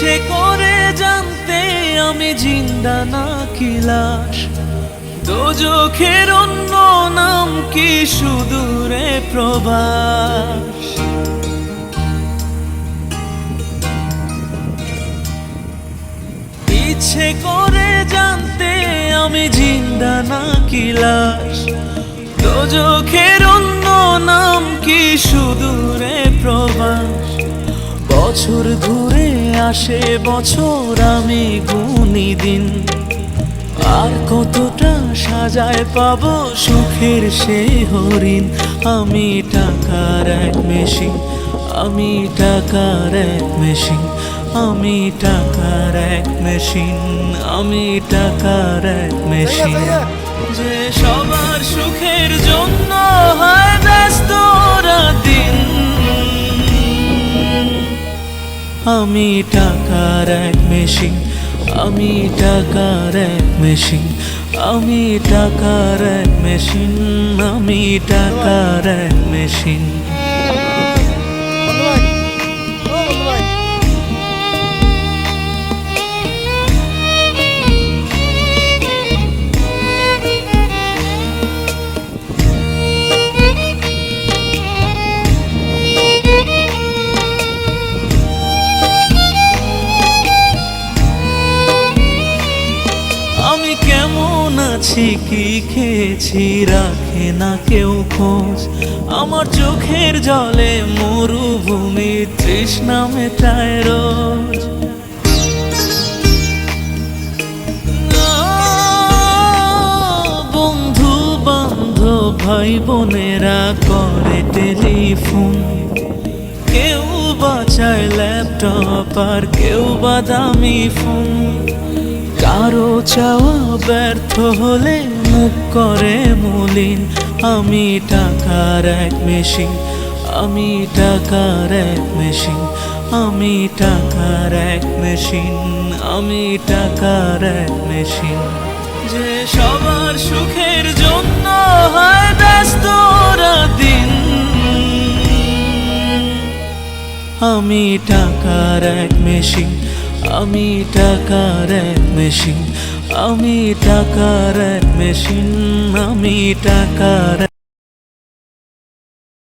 ইচ্ছে করে জানতে আমি জিন্দা নাকি লাশ, দোজখের অন্য নাম কি সুদূরে প্রবাস। ইচ্ছে করে জানতে আমি জিন্দা নাকি লাশ, দোজখের অন্য নাম কি সুদূরে প্রবাস। বছর ঘুরে আসে বছর, আমি গুনি দিন, আর কতটা সাজায় পাবো সুখের সেই হরিণ। আমি টাকার এক মেশিন, আমি টাকার এক মেশিন, আমি টাকার এক মেশিন, আমি টাকার এক মেশিন। যে সবার সুখের জন্য হয় ব্যস্ত দিন, আমি টাকার এক মেশিন, আমি টাকার এক মেশিন, আমি টাকার এক মেশিন, আমি টাকার এক মেশিন। আমি কেমন আছি কি খেয়েছি রাখে না কেউ খোঁজ, আমার চোখের জলে মরুভূমি তৃষ্ণা মেটায় রোজ। বন্ধু বান্ধব ভাই বোনেরা করে টেলিফোন, কেউ বাঁচায় ল্যাপটপ আর কেউ বা দামি ফোন। কারো চাওয়া ব্যর্থ হলে মুখ করে মলিন, আমি টাকার এক মেশিন, আমি টাকার এক মেশিন, আমি টাকার এক মেশিন, আমি টাকার এক মেশিন। যে সবার সুখের জন্য হয় ব্যস্ত দিন, আমি টাকার এক মেশিন, আমি টাকার এক মেশিন, আমি টাকার এক মেশিন, আমি টাকার